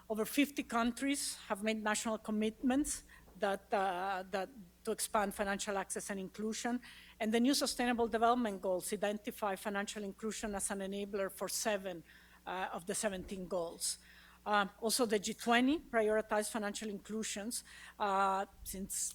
Over 50 countries have made national commitments that to expand financial access and inclusion. And the new Sustainable Development Goals identify financial inclusion as an enabler for 7 of the 17 goals. Also, the G20 prioritized financial inclusions since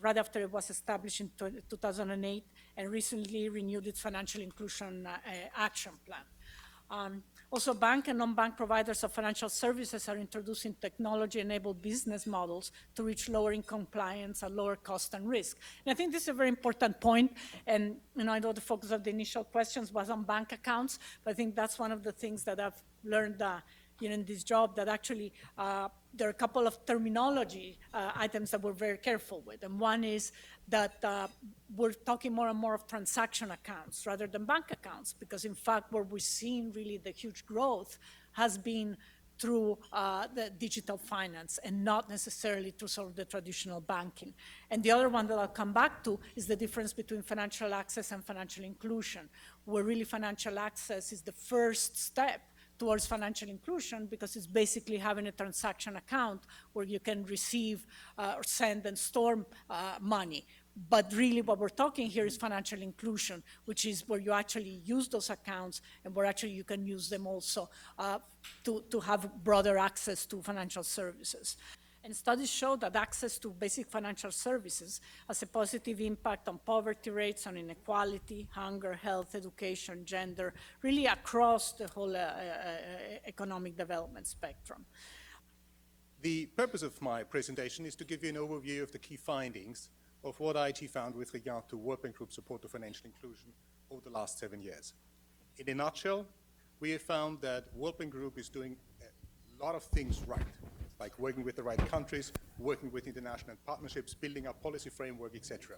right after it was established in 2008 and recently renewed its financial inclusion action plan. Also, bank and non-bank providers of financial services are introducing technology-enabled business models to reach lower income clients at lower cost and risk. And I think this is a very important point. And I know the focus of the initial questions was on bank accounts, but I think that's one of the things that I've learned in this job, that actually there are a couple of terminology items that we're very careful with. And one is that we're talking more and more of transaction accounts rather than bank accounts, because in fact, where we're seeing really the huge growth has been through the digital finance and not necessarily through sort of the traditional banking. And the other one that I'll come back to is the difference between financial access and financial inclusion, where really financial access is the first step towards financial inclusion, because it's basically having a transaction account where you can receive or send and store money. But really what we're talking here is financial inclusion, which is where you actually use those accounts and where actually you can use them also to have broader access to financial services. And studies show that access to basic financial services has a positive impact on poverty rates, on inequality, hunger, health, education, gender, really across the whole economic development spectrum. The purpose of my presentation is to give you an overview of the key findings of what IIT found with regard to World Bank Group support to financial inclusion over the last 7 years. In a nutshell, we have found that World Bank Group is doing a lot of things right, like working with the right countries, working with international partnerships, building up policy framework, etc.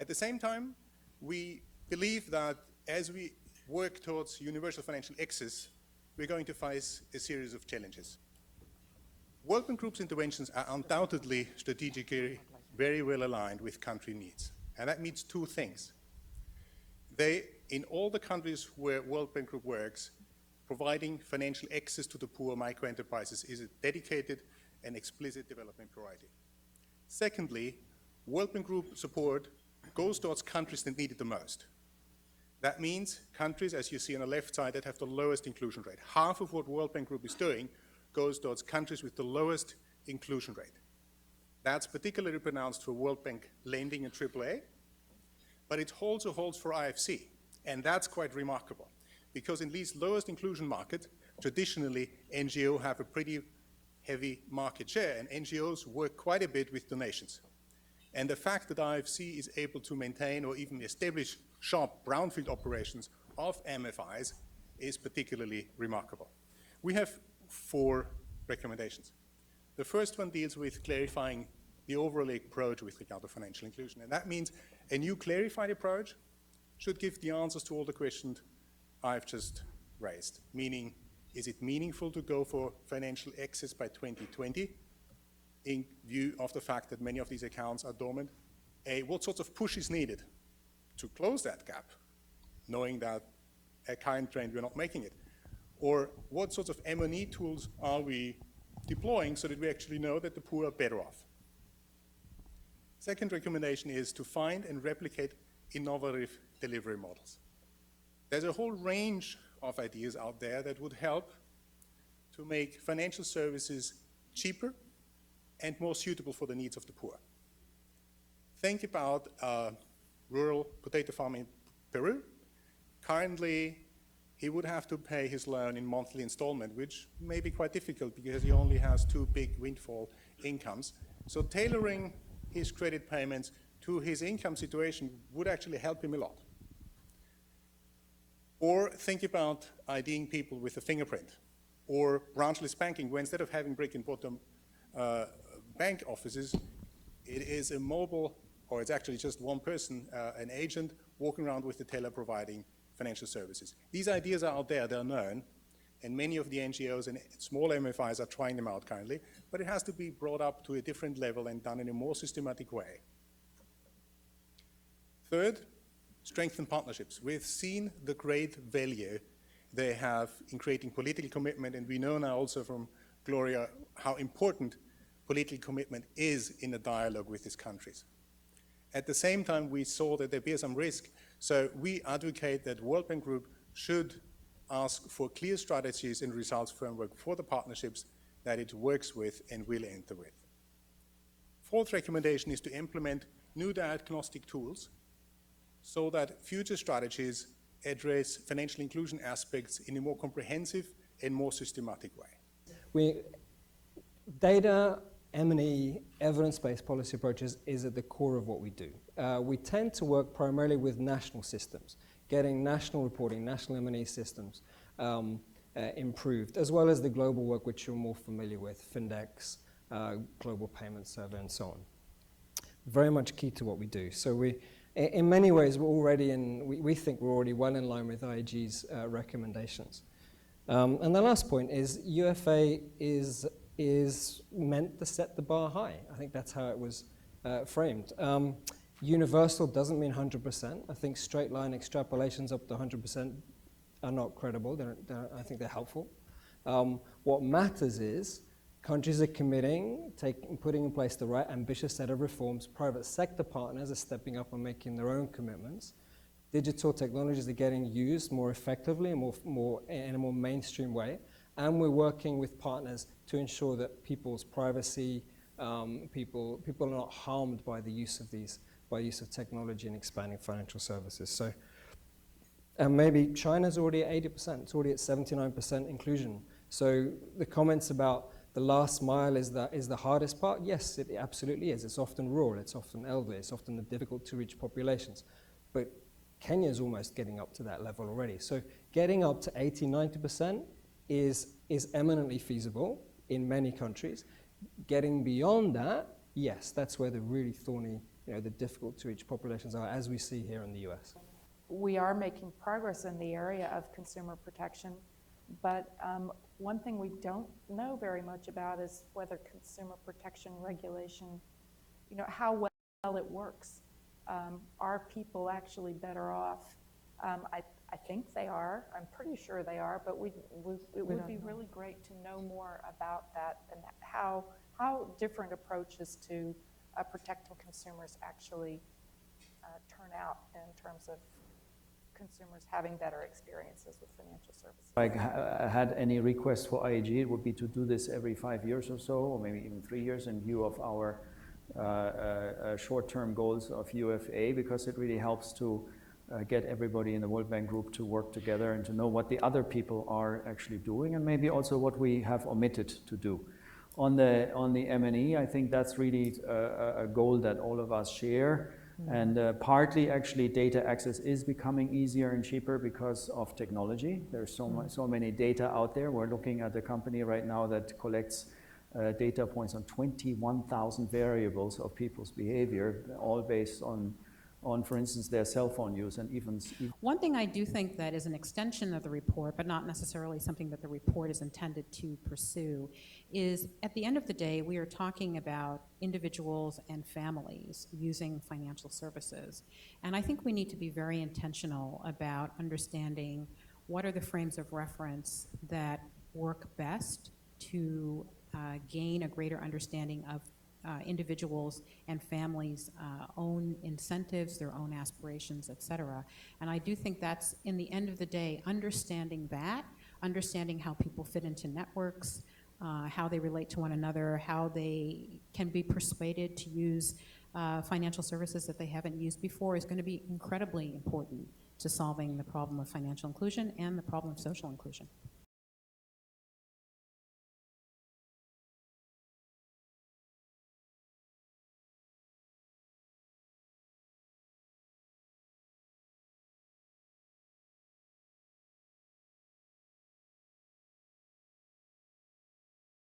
At the same time, we believe that as we work towards universal financial access, we're going to face a series of challenges. World Bank Group's interventions are undoubtedly strategically very well aligned with country needs. And that means 2 things. They, in all the countries where World Bank Group works, providing financial access to the poor micro-enterprises is a dedicated and explicit development priority. Secondly, World Bank Group support goes towards countries that need it the most. That means countries, as you see on the left side, that have the lowest inclusion rate. Half of what World Bank Group is doing goes towards countries with the lowest inclusion rate. That's particularly pronounced for World Bank lending and AAA, but it also holds for IFC, and that's quite remarkable, because in these lowest inclusion markets, traditionally NGOs have a pretty heavy market share, and NGOs work quite a bit with donations. And the fact that IFC is able to maintain or even establish sharp brownfield operations of MFIs is particularly remarkable. We have 4 recommendations. The first one deals with clarifying the overall approach with regard to financial inclusion. And that means a new clarified approach should give the answers to all the questions I've just raised. Meaning, is it meaningful to go for financial access by 2020 in view of the fact that many of these accounts are dormant? What sorts of push is needed to close that gap, knowing that at current trend we're not making it? Or what sorts of M&E tools are we deploying so that we actually know that the poor are better off? Second recommendation is to find and replicate innovative delivery models. There's a whole range of ideas out there that would help to make financial services cheaper and more suitable for the needs of the poor. Think about rural potato farm in Peru. Currently, he would have to pay his loan in monthly installment, which may be quite difficult because he only has 2 big windfall incomes. So tailoring his credit payments to his income situation would actually help him a lot. Or think about IDing people with a fingerprint, or branchless banking, where instead of having brick and mortar bank offices, it is a mobile, or it's actually just one person, an agent, walking around with the teller providing financial services. These ideas are out there, they're known, and many of the NGOs and small MFIs are trying them out currently, but it has to be brought up to a different level and done in a more systematic way. Third, strengthen partnerships. We've seen the great value they have in creating political commitment, and we know now also from Gloria, how important political commitment is in a dialogue with these countries. At the same time, we saw that there be some risk, so we advocate that World Bank Group should ask for clear strategies and results framework for the partnerships that it works with and will enter with. Fourth recommendation is to implement new diagnostic tools so that future strategies address financial inclusion aspects in a more comprehensive and more systematic way. Data, M&E, evidence-based policy approaches is at the core of what we do. We tend to work primarily with national systems, getting national reporting, national M&E systems improved, as well as the global work which you're more familiar with, Findex, Global Payment Survey, and so on. Very much key to what we do. So in many ways, we're already we think we're already well in line with IAG's recommendations. And the last point is UFA is meant to set the bar high. I think that's how it was framed. Universal doesn't mean 100%. I think straight line extrapolations up to 100% are not credible. I think they're helpful. What matters is countries are committing, putting in place the right ambitious set of reforms. Private sector partners are stepping up and making their own commitments. Digital technologies are getting used more effectively and in a more mainstream way. And we're working with partners to ensure that people's privacy, people are not harmed by the use of technology and expanding financial services. So, and maybe China's already at 80%. It's already at 79% inclusion. So the comments about the last mile is the hardest part. Yes, it absolutely is. It's often rural. It's often elderly. It's often the difficult to reach populations. But Kenya is almost getting up to that level already. So getting up to 80, 90% is eminently feasible in many countries. Getting beyond that, yes, that's where the really thorny, the difficult to reach populations are, as we see here in the US. We are making progress in the area of consumer protection, but one thing we don't know very much about is whether consumer protection regulation, how well it works. Are people actually better off? I think they are. I'm pretty sure they are, but it would be really great to know more about that and how different approaches to protecting consumers actually turn out in terms of consumers having better experiences with financial services. If I had any request for IAG, it would be to do this every 5 years or so, or maybe even 3 years in view of our short-term goals of UFA, because it really helps to get everybody in the World Bank Group to work together and to know what the other people are actually doing and maybe also what we have omitted to do. On the M&E, I think that's really a goal that all of us share. And partly, actually, data access is becoming easier and cheaper because of technology. There's so many data out there. We're looking at a company right now that collects data points on 21,000 variables of people's behavior, all based on, for instance, their cell phone use and even... One thing I do think that is an extension of the report, but not necessarily something that the report is intended to pursue, is at the end of the day, we are talking about individuals and families using financial services. And I think we need to be very intentional about understanding what are the frames of reference that work best to gain a greater understanding of individuals and families' own incentives, their own aspirations, et cetera. And I do think that's, in the end of the day, understanding how people fit into networks, how they relate to one another, how they can be persuaded to use financial services that they haven't used before is going to be incredibly important to solving the problem of financial inclusion and the problem of social inclusion.